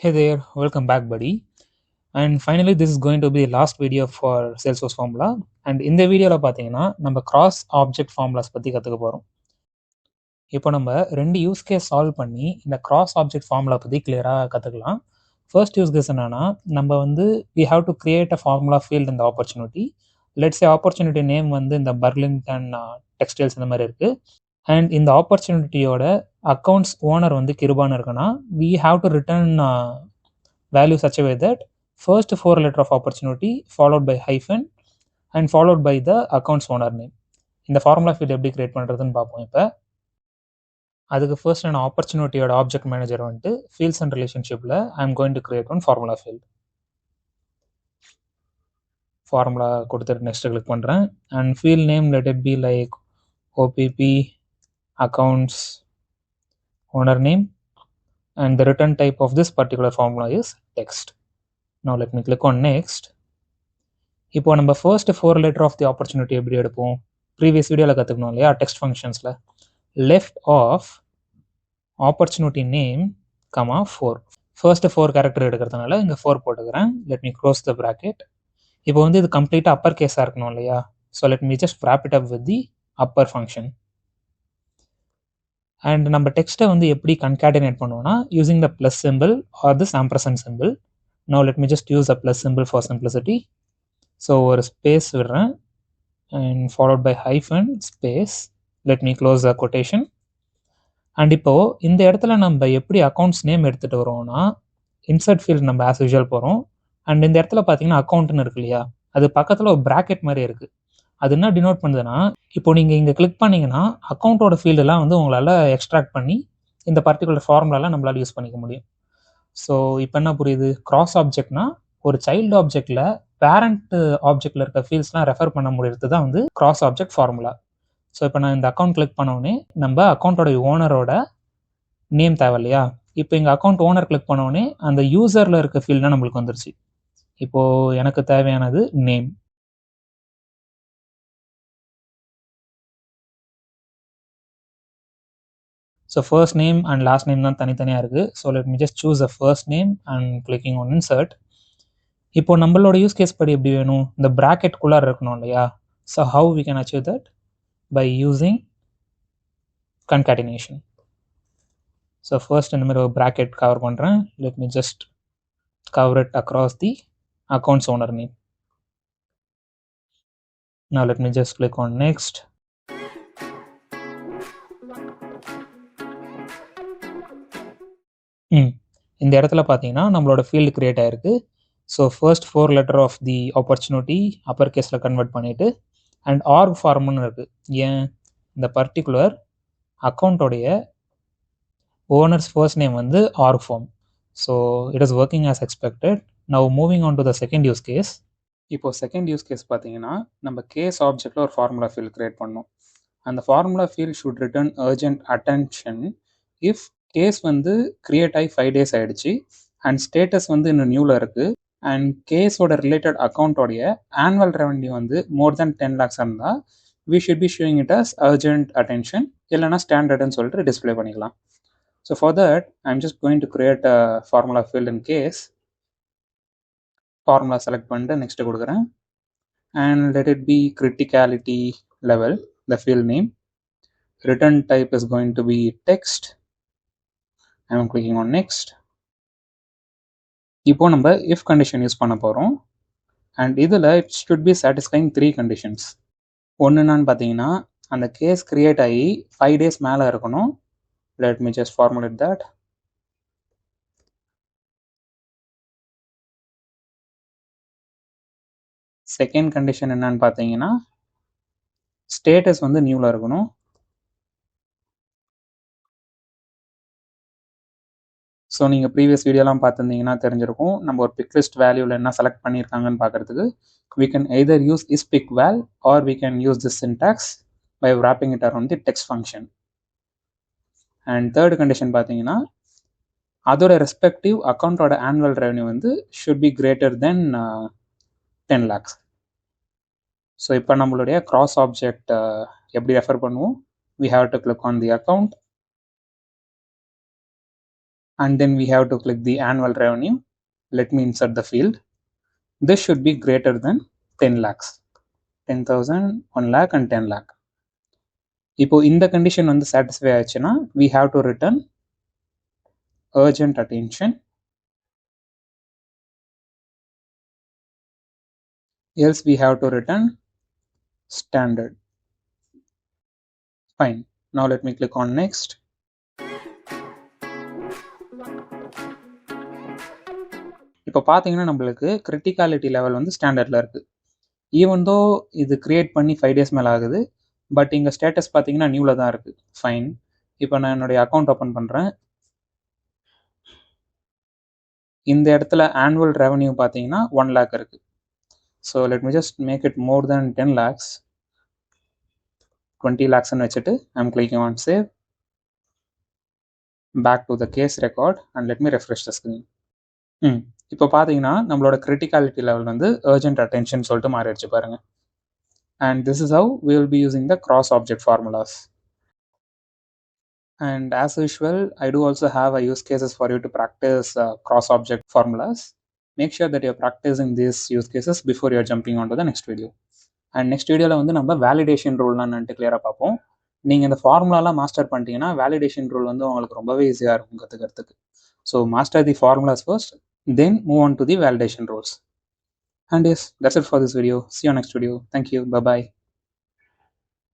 Hey there, welcome back, buddy. And finally, this is going to be the last video for Salesforce formula. And இந்த வீடியோவில் பார்த்தீங்கன்னா நம்ம cross object formulas பற்றி கற்றுக்க போகிறோம். இப்போ நம்ம ரெண்டு யூஸ் கேஸ் சால்வ் பண்ணி இந்த கிராஸ் ஆப்ஜெக்ட் ஃபார்முலா பற்றி கிளியராக கற்றுக்கலாம். ஃபர்ஸ்ட் யூஸ் கேஸ் என்னன்னா, நம்ம வந்து we have to create a formula field இந்த opportunity. Let's a opportunity name வந்து இந்த பர்லிங்டன் டெக்ஸ்டைல்ஸ் இந்த மாதிரி இருக்குது. அண்ட் இந்த ஆப்பர்ச்சுனிட்டியோட அக்கௌண்ட்ஸ் ஓனர் வந்து கிருபான்னு இருக்குன்னா, we have to return value such a way that first four letter of opportunity followed by hyphen and followed by the accounts owner name. இந்த ஃபார்முலா ஃபீல்ட் எப்படி create பண்ணுறதுன்னு பார்ப்போம். இப்போ அதுக்கு ஃபர்ஸ்ட் நான் ஆப்பர்ச்சுனிட்டியோட ஆப்ஜெக்ட் மேனேஜர் வந்துட்டு ஃபீல்ட்ஸ் அண்ட் ரிலேஷன்ஷிப்பில் I am going to create one formula field. Formula கொடுத்துட்டு நெக்ஸ்ட் கிளிக் பண்ணுறேன். And field name let it be like OBB accounts owner name. And the return type of this particular formula is text. Now let me click on next. இப்போ நம்ம first four letter of the opportunity எப்படி எடுப்போம்? Previous வீடியோவில் கற்றுக்கணும் இல்லையா, text ஃபங்க்ஷன்ஸில் left of opportunity name comma 4. First 4 character எடுக்கிறதுனால இங்கே 4 போட்டுக்கிறேன். Let me close the bracket. இப்போ வந்து இது கம்ப்ளீட்டாக அப்பர் கேஸாக இருக்கணும் இல்லையா, so let me just wrap it up with the upper function. And நம்ம டெக்ஸ்ட்டை வந்து எப்படி கன்கேட்டினேட் பண்ணுவோம்னா using the plus symbol or the ampersand simple. No let me just use a plus symbol for simplicity. So ஒரு space விடுறேன் and followed by hyphen space. Let me close the quotation. And இப்போது இந்த இடத்துல நம்ம எப்படி accounts name எடுத்துகிட்டு வரோம்னா insert field நம்ம ஆஸ் யூஷுவல் போகிறோம். அண்ட் இந்த இடத்துல பார்த்தீங்கன்னா அக்கௌண்ட்னு இருக்கு இல்லையா, அது பக்கத்தில் ஒரு ப்ராக்கெட் மாதிரி இருக்குது. அது என்ன டினோட் பண்ணுதுன்னா, இப்போ நீங்கள் இங்கே கிளிக் பண்ணிங்கன்னா அக்கௌண்ட்டோட ஃபீல்டெல்லாம் வந்து உங்களால் எக்ஸ்ட்ராக்ட் பண்ணி இந்த பர்டிகுலர் ஃபார்முலாலாம் நம்மளால் யூஸ் பண்ணிக்க முடியும். ஸோ இப்போ என்ன புரியுது, கிராஸ் ஆப்ஜெக்ட்னா ஒரு சைல்டு ஆப்ஜெக்டில் பேரண்ட் ஆப்ஜெக்டில் இருக்க ஃபீல்ட்ஸ்லாம் ரெஃபர் பண்ண முடியறது தான் வந்து கிராஸ் ஆப்ஜெக்ட் ஃபார்முலா. ஸோ இப்போ நான் இந்த அக்கௌண்ட் கிளிக் பண்ணோடனே நம்ம அக்கௌண்ட்டோட ஓனரோட நேம் தேவை இல்லையா, இப்போ இங்கே அக்கௌண்ட் ஓனர் கிளிக் பண்ணோடனே அந்த யூசரில் இருக்க ஃபீல்ட்னா நம்மளுக்கு வந்துருச்சு. இப்போது எனக்கு தேவையானது name. So first name and last name தான் தனித்தனியாக இருக்குது. So let me just choose a first name and clicking on insert. இப்போ நம்மளோட யூஸ் கேஸ் படி எப்படி வேணும், இந்த ப்ராக்கெட்குள்ளார இருக்கணும் இல்லையா. So how we can achieve that by using concatenation. So first இந்த மாதிரி ஒரு ப்ராக்கெட் கவர் பண்ணுறேன். Let me just cover it across the accounts owner name. Now let me just click on next. இந்த இடத்துல பார்த்தீங்கன்னா நம்மளோட ஃபீல்டு கிரியேட் ஆயிருக்கு. So first 4 letter of the opportunity upper கேஸில் கன்வெர்ட் பண்ணிவிட்டு அண்ட் ஆர்க் ஃபார்ம்னு இருக்குது. ஏன், இந்த பர்டிகுலர் அக்கௌண்ட்டோடைய ஓனர்ஸ் ஃபர்ஸ்ட் நேம் வந்து org form. So it is working as expected. Now moving on to the second use case. இப்போ செகண்ட் யூஸ் கேஸ் பார்த்தீங்கன்னா நம்ம கேஸ் ஆப்ஜெக்டில் ஒரு ஃபார்முலா ஃபீல்டு கிரியேட் பண்ணோம். அந்த formula field should return urgent attention if case வந்து create ஆகி 5 days ஆகிடுச்சு and status வந்து இன்னும் நியூவில் இருக்குது அண்ட் கேஸோட ரிலேட்டட் அக்கௌண்ட்டோடைய ஆனுவல் ரெவன்யூ வந்து மோர் தென் 10 lakhs இருந்தால் we should be showing it as urgent attention, இல்லைனா ஸ்டாண்டர்டுன்னு சொல்லிட்டு டிஸ்பிளே பண்ணிக்கலாம். So for that I am just going to create a formula field in case. Formula select பண்ணிட்டு next கொடுக்குறேன் and let it be criticality level, the field name. Return type is going to be text. I am clicking on next. இப்போ நம்ம if condition use பண்ண போகிறோம் and இதில் it should be satisfying 3 conditions. ஒன்று என்னன்னு பார்த்தீங்கன்னா அந்த கேஸ் கிரியேட் ஆகி 5 days மேலே இருக்கணும். Let me just formulate that. Second condition என்னன்னு பார்த்தீங்கன்னா ஸ்டேட்டஸ் வந்து நியூவில் இருக்கணும். ஸோ நீங்கள் ப்ரீவியஸ் வீடியோலாம் பார்த்துருந்தீங்கன்னா தெரிஞ்சிருக்கும், நம்ம ஒரு பிக் லிஸ்ட் வேல்யூவில் என்ன செலக்ட் பண்ணியிருக்காங்கன்னு பார்க்குறதுக்கு we can either use isPickVal or we can use this syntax by wrapping it around the text function. And third condition பார்த்தீங்கன்னா அதோட ரெஸ்பெக்டிவ் அக்கௌண்ட்டோட ஆனுவல் ரெவன்யூ வந்து should be greater than 10 lakhs. So இப்போ நம்மளுடைய cross object எப்படி refer பண்ணுவோம், we have to click on the account and then we have to click the annual revenue. Let me insert the field. This should be greater than 10 lakhs. 10,000, 1 lakh and 10 lakh. இப்போ இந்த condition வந்து satisfy ஆச்சுன்னா we have to return urgent attention, else we have to return standard. Fine. Now let me click on next. இப்போ பார்த்தீங்கன்னா நம்மளுக்கு criticality level வந்து ஸ்டாண்டர்டில் இருக்குது. ஈவன் தோ இது கிரியேட் பண்ணி 5 days மேலே ஆகுது, பட் இங்கே ஸ்டேட்டஸ் பார்த்தீங்கன்னா நியூவில் தான் இருக்குது. ஃபைன். இப்போ நான் என்னுடைய அக்கௌண்ட் ஓப்பன் பண்ணுறேன். இந்த இடத்துல ஆனுவல் ரெவன்யூ பார்த்தீங்கன்னா 1 lakh இருக்குது. So let me just make it more than 10 lakhs, 20 lakhsன்னு வச்சுட்டு I'm clicking on save. Back to the case record and let me refresh the screen. இப்போ பார்த்தீங்கன்னா நம்மளோட கிரிட்டிகாலிட்டி லெவல் வந்து அர்ஜென்ட் அட்டென்ஷன் சொல்லிட்டு மாறிடுச்சு பாருங்க. And this is how we will be using the cross object formulas. And as usual, I do also have a use cases for you to practice cross object formulas. Make sure that you're practicing these use cases before you're jumping on to the next video. And next video வந்து நம்ம validation ரூல்னான்னு கிளியராக பார்ப்போம். நீங்கள் இந்த ஃபார்முலாலாம் master பண்ணிட்டீங்கன்னா validation rule வந்து உங்களுக்கு ரொம்பவே ஈஸியாக இருக்கும் கற்றுக்கிறதுக்கு. So master the formulas first, then move on to the validation rules. And yes, that's it for this video. See you next video. Thank you. Bye bye.